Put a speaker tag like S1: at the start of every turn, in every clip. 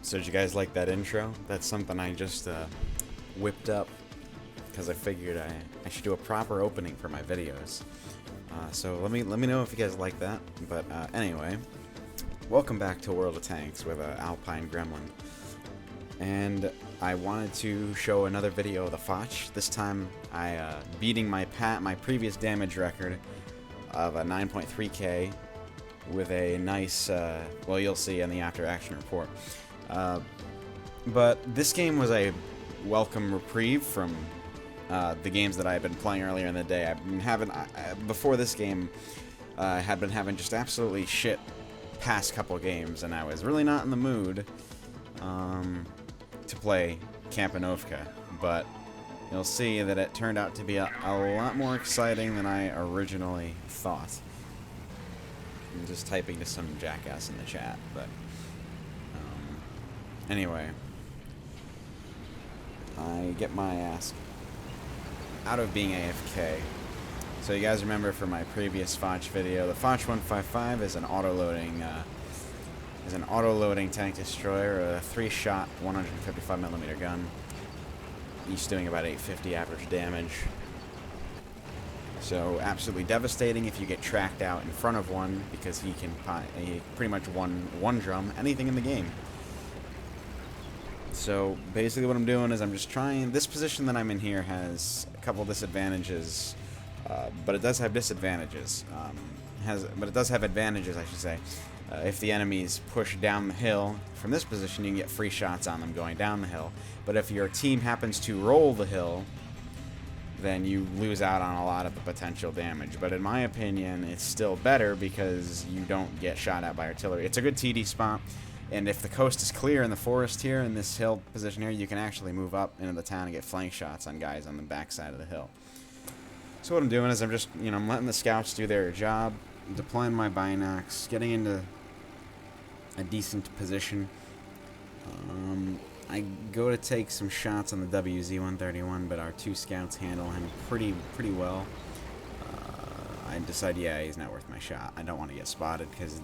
S1: So did you guys like that intro? That's something I just whipped up because I figured I should do a proper opening for my videos. So let me know if you guys like that. But anyway, welcome back to World of Tanks with Alpine Gremlin. And I wanted to show another video of the Foch. This time I beating my previous damage record of a 9.3k with a nice, well, you'll see in the after action report. But this game was a welcome reprieve from the games that I had been playing earlier in the day. I've been having, before this game, I had been having just absolutely shit past couple games, and I was really not in the mood to play Campinovka. But you'll see that it turned out to be a lot more exciting than I originally thought. I'm just typing to some jackass in the chat, but anyway, I get my ass out of being AFK. So you guys remember from my previous Foch video, the Foch 155 is an auto-loading tank destroyer, a 3-shot 155mm gun, each doing about 850 average damage. So absolutely devastating if you get tracked out in front of one, because he can pretty much one drum anything in the game. So basically what I'm doing is I'm just trying. This position that I'm in here has a couple disadvantages, but it does have disadvantages. But it does have advantages, I should say. If the enemies push down the hill from this position, you can get free shots on them going down the hill. But if your team happens to roll the hill, then you lose out on a lot of the potential damage. But in my opinion, it's still better because you don't get shot at by artillery. It's a good TD spot, and if the coast is clear in the forest here, in this hill position here, you can actually move up into the town and get flank shots on guys on the backside of the hill. So what I'm doing is I'm just, I'm letting the scouts do their job, deploying my binocs, getting into a decent position. I go to take some shots on the WZ-131, but our two scouts handle him pretty well. I decide, yeah, he's not worth my shot. I don't want to get spotted because,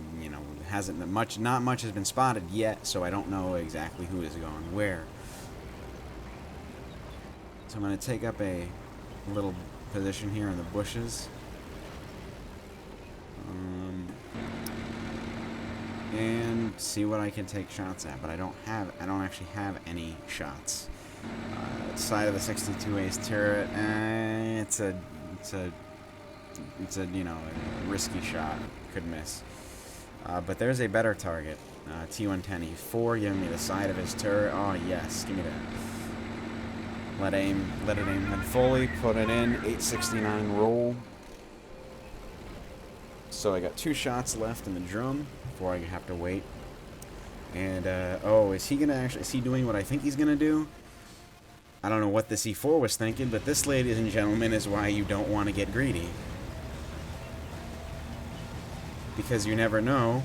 S1: not much has been spotted yet, so I don't know exactly who is going where. So I'm going to take up a little position here in the bushes. And see what I can take shots at, but I don't actually have any shots. Side of the 62A's turret, it's a a risky shot, could miss. But there's a better target, T-110E4, giving me the side of his turret. Oh yes, give me that. Let it aim, then fully put it in. 869 roll. So I got 2 shots left in the drum before I have to wait. And, oh, is he doing what I think he's gonna do? I don't know what this E4 was thinking, but this, ladies and gentlemen, is why you don't want to get greedy. Because you never know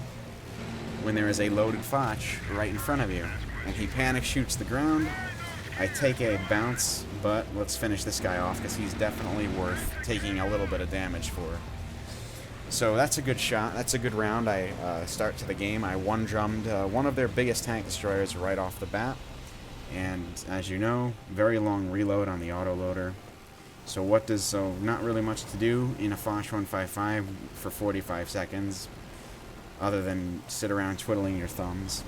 S1: when there is a loaded Foch right in front of you. And he panic shoots the ground. I take a bounce, but let's finish this guy off because he's definitely worth taking a little bit of damage for. So that's a good shot. That's a good round. I start to the game. I one-drummed one of their biggest tank destroyers right off the bat. And as you know, very long reload on the autoloader. So not really much to do in a Foch 155 for 45 seconds, other than sit around twiddling your thumbs.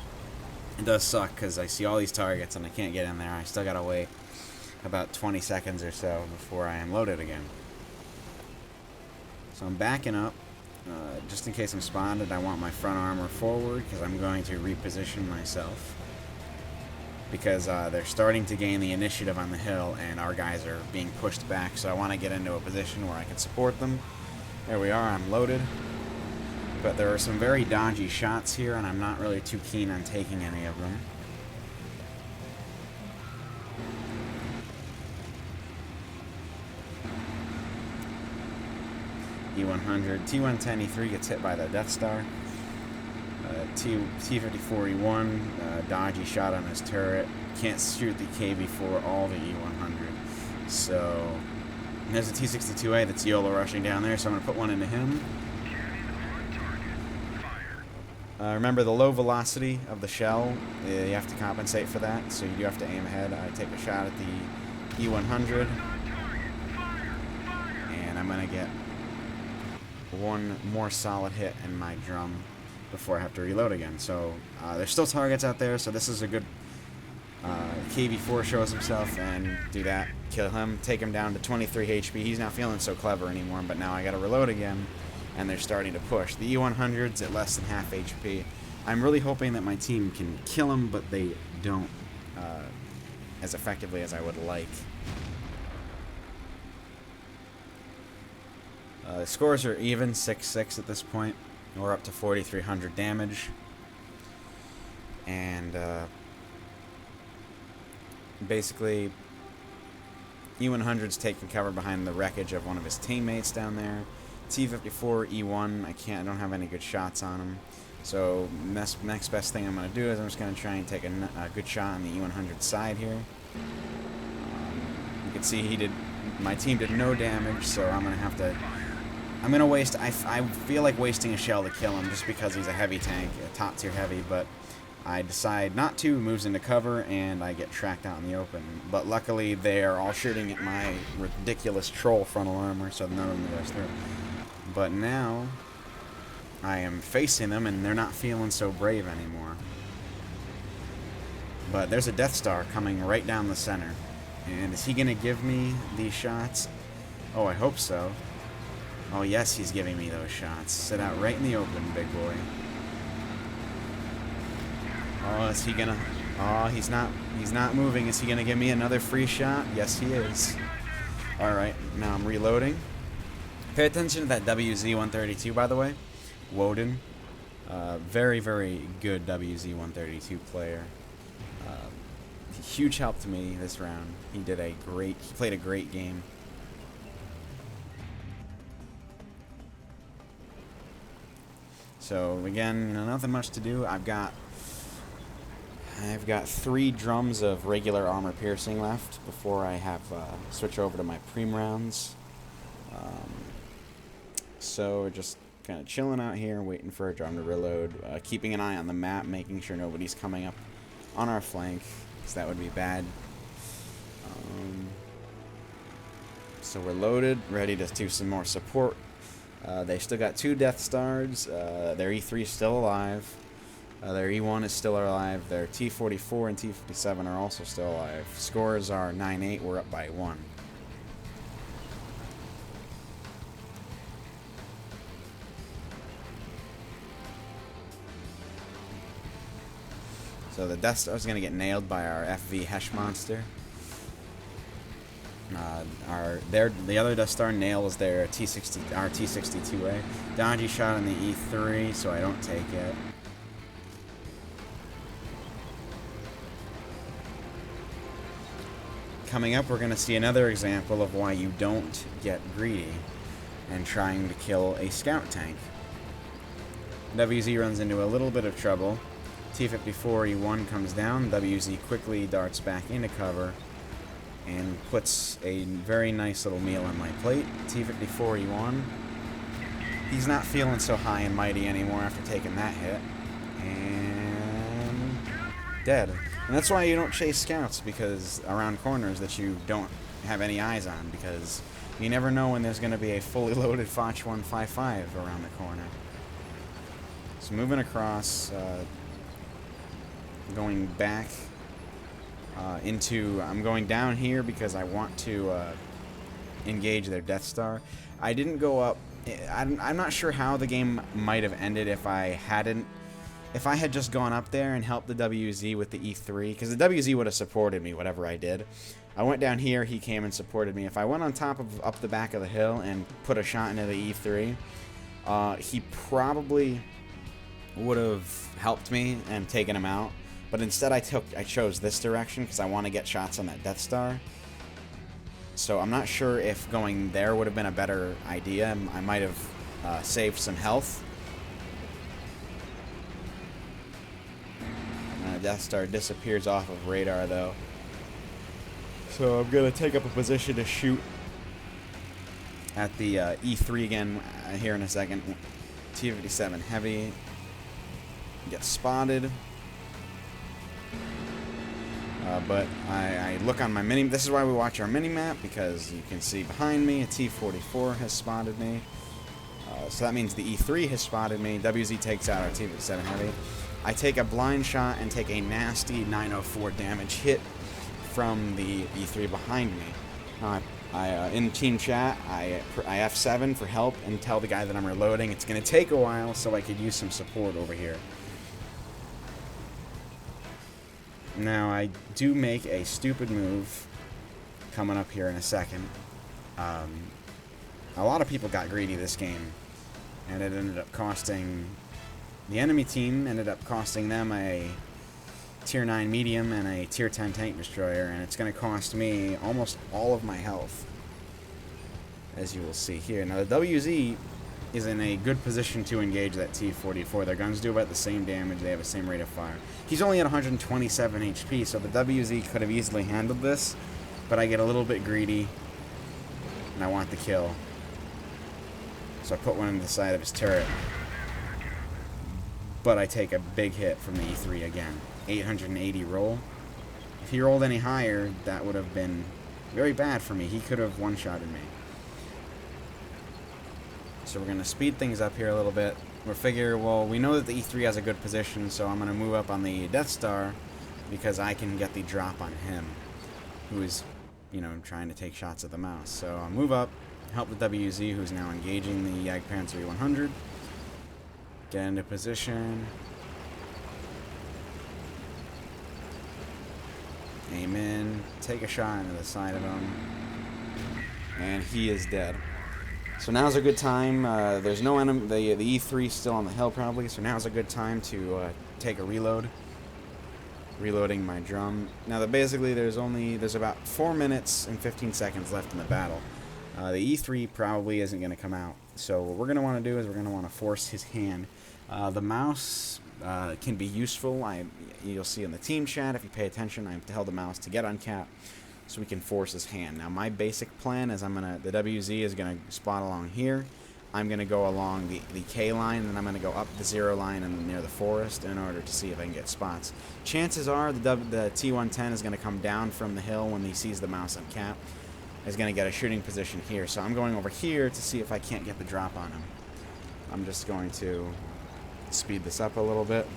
S1: It does suck because I see all these targets and I can't get in there. I still gotta wait about 20 seconds or so before I am loaded again. So I'm backing up. Just in case I'm spotted, I want my front armor forward because I'm going to reposition myself. Because they're starting to gain the initiative on the hill and our guys are being pushed back, so I want to get into a position where I can support them. There we are, I'm loaded. But there are some very dodgy shots here and I'm not really too keen on taking any of them. E100, T110E3 gets hit by the Death Star. T54E1, dodgy shot on his turret. Can't shoot the KV4 all the E100. So there's a T62A that's YOLO rushing down there, so I'm going to put one into him. Remember the low velocity of the shell, you have to compensate for that, so you do have to aim ahead. I take a shot at the E100, and I'm going to get one more solid hit in my drum before I have to reload again. So there's still targets out there, so this is a good KV4 shows himself, and do that, kill him, take him down to 23 HP. He's not feeling so clever anymore, but now I gotta reload again, and they're starting to push. The E100's at less than half HP. I'm really hoping that my team can kill him, but they don't as effectively as I would like. The scores are even, 6-6 at this point. We're up to 4,300 damage. And basically, E100's taking cover behind the wreckage of one of his teammates down there. T-54, E1, I don't have any good shots on him. So next best thing I'm going to do is I'm just going to try and take a good shot on the E100 side here. You can see my team did no damage, so I'm going to waste, I feel like wasting a shell to kill him just because he's a heavy tank, a top tier heavy, but I decide not to, moves into cover, and I get tracked out in the open. But luckily, they are all shooting at my ridiculous troll frontal armor, so none of them goes through. But now, I am facing them, and they're not feeling so brave anymore. But there's a Death Star coming right down the center. And is he going to give me these shots? Oh, I hope so. Oh, yes, he's giving me those shots. Sit out right in the open, big boy. Oh, is he gonna... Oh, he's not moving. Is he gonna give me another free shot? Yes, he is. Alright, now I'm reloading. Pay attention to that WZ-132, by the way. Woden. Very, very good WZ-132 player. Huge help to me this round. He played a great game. So, again, nothing much to do. I've got 3 drums of regular armor piercing left before I have switch over to my preem rounds. So we're just kind of chilling out here, waiting for a drum to reload, keeping an eye on the map, making sure nobody's coming up on our flank, because that would be bad. So we're loaded, ready to do some more support. They still got 2 Death Stars. Their E3 is still alive. Their E1 is still alive. Their T-44 and T-57 are also still alive. Scores are 9-8. We're up by 1. So the Death Star is going to get nailed by our FV Hesh monster. The other Death Star nails their T-62A. Dodgy shot on the E3, so I don't take it. Coming up, we're going to see another example of why you don't get greedy and trying to kill a scout tank. WZ runs into a little bit of trouble. T-54 E1 comes down. WZ quickly darts back into cover and puts a very nice little meal on my plate. T-54 E1. He's not feeling so high and mighty anymore after taking that hit. And dead. And that's why you don't chase scouts because around corners that you don't have any eyes on, because you never know when there's going to be a fully loaded Foch 155 around the corner. So moving across, going back I'm going down here because I want to engage their Death Star. I didn't go up. I'm not sure how the game might have ended if I had just gone up there and helped the WZ with the E3, because the WZ would have supported me whatever I did. I went down here, he came and supported me. If I went on top of up the back of the hill and put a shot into the E3, he probably would have helped me and taken him out. But instead I chose this direction because I want to get shots on that Death Star. So I'm not sure if going there would have been a better idea. I might have saved some health. Death Star disappears off of radar though. So I'm going to take up a position to shoot at the E3 again here in a second. T-57 heavy. get spotted. But I look on my mini. This is why we watch our mini map, because you can see behind me a T-44 has spotted me. So that means the E3 has spotted me. WZ takes out our T-57 Heavy. I take a blind shot and take a nasty 904 damage hit from the E3 behind me. In team chat, I F7 for help and tell the guy that I'm reloading. It's going to take a while, so I could use some support over here. Now, I do make a stupid move coming up here in a second. A lot of people got greedy this game, and it ended up costing... The enemy team ended up costing them a Tier 9 medium and a Tier 10 tank destroyer, and it's going to cost me almost all of my health, as you will see here. Now, the WZ is in a good position to engage that T-44. Their guns do about the same damage. They have the same rate of fire. He's only at 127 HP, so the WZ could have easily handled this, but I get a little bit greedy, and I want the kill. So I put one in the side of his turret. But I take a big hit from the E3 again. 880 roll. If he rolled any higher, that would have been very bad for me. He could have one-shotted me. So we're going to speed things up here a little bit. Well, we know that the E3 has a good position, so I'm going to move up on the Death Star because I can get the drop on him, who is, you know, trying to take shots at the mouse. So I'll move up, help the WZ, who's now engaging the Jagdpanzer 100. Get into position. Aim in. Take a shot into the side of him. And he is dead. So now's a good time. There's no enemy. The E3 is still on the hill probably. So now's a good time to take a reload. Reloading my drum. Now basically there's about 4 minutes and 15 seconds left in the battle. The E3 probably isn't going to come out. So what we're going to want to do is we're going to want to force his hand. The mouse can be useful. You'll see in the team chat, if you pay attention, I held the mouse to get on cap so we can force his hand. Now my basic plan is the WZ is going to spot along here. I'm going to go along the K line, and then I'm going to go up the 0 line and near the forest in order to see if I can get spots. Chances are the T-110 is going to come down from the hill when he sees the mouse on cap. Is going to get a shooting position here. So I'm going over here to see if I can't get the drop on him. I'm just going to speed this up a little bit.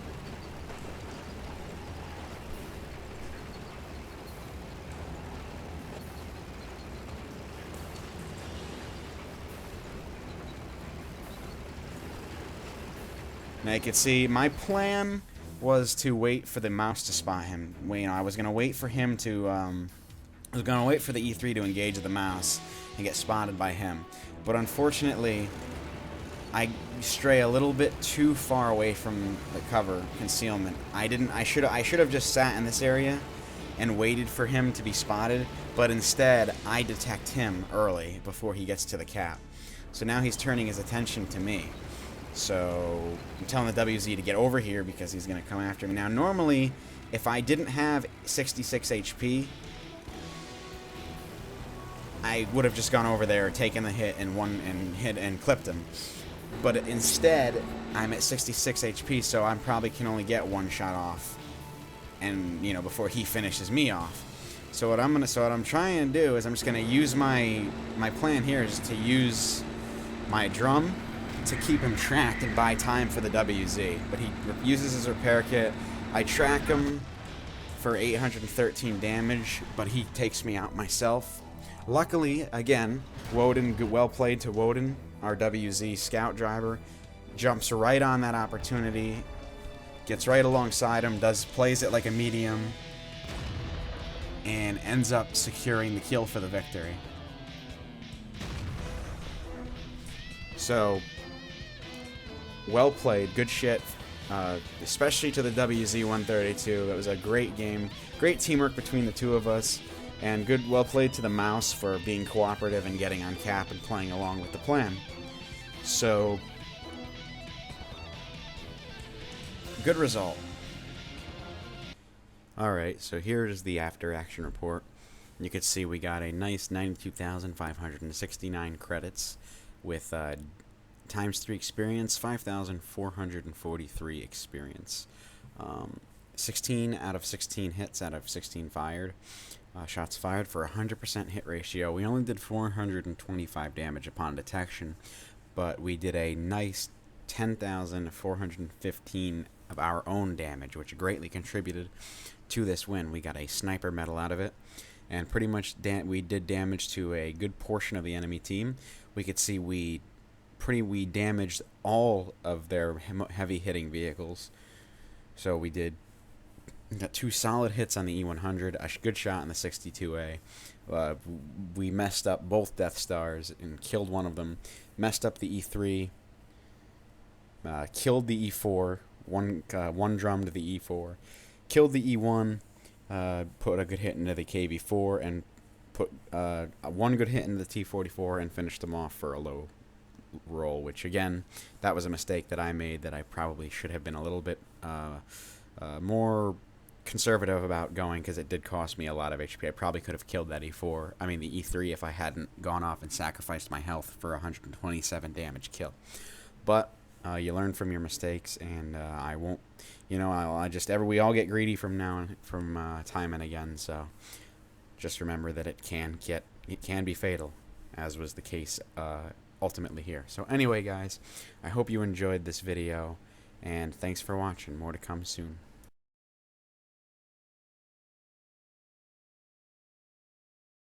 S1: Now you can see my plan was to wait for the mouse to spot him. I was going to wait for him to I was going to wait for the E3 to engage the mouse and get spotted by him. But unfortunately, I stray a little bit too far away from the cover concealment. I should have just sat in this area and waited for him to be spotted, but instead I detect him early before he gets to the cap. So now he's turning his attention to me. So I'm telling the WZ to get over here because he's going to come after me. Now normally, if I didn't have 66 HP, I would have just gone over there, taken the hit, and clipped him. But instead, I'm at 66 HP, so I probably can only get one shot off, and before he finishes me off. So what I'm trying to do is I'm just gonna use my plan here is to use my drum to keep him tracked and buy time for the WZ. But he uses his repair kit. I track him for 813 damage, but he takes me out myself. Luckily, again, Woden, well played to Woden, our WZ scout driver, jumps right on that opportunity, gets right alongside him, plays it like a medium, and ends up securing the kill for the victory. So, well played, good shit, especially to the WZ-132. It was a great game, great teamwork between the two of us. And well played to the mouse for being cooperative and getting on cap and playing along with the plan. So, good result. Alright, so here is the after action report. You can see we got a nice 92,569 credits with times 3 experience, 5,443 experience. 16 out of 16 hits out of 16 fired. Shots fired for 100% hit ratio. We only did 425 damage upon detection, but we did a nice 10,415 of our own damage, which greatly contributed to this win. We got a sniper medal out of it, and pretty much we did damage to a good portion of the enemy team. We could see we damaged all of their heavy hitting vehicles. So we got 2 solid hits on the E100, a good shot on the 62A. We messed up both Death Stars and killed one of them. Messed up the E3. Killed the E4. One drummed the E4. Killed the E1. Put a good hit into the KV4 and put one good hit into the T44 and finished them off for a low roll. Which again, that was a mistake that I made that I probably should have been a little bit more conservative about going, because it did cost me a lot of HP. I probably could have killed that the E3, if I hadn't gone off and sacrificed my health for 127 damage kill. But you learn from your mistakes, and I won't, we all get greedy from time and again. So just remember that it can be fatal, as was the case ultimately here. So anyway, guys, I hope you enjoyed this video, and thanks for watching. More to come soon.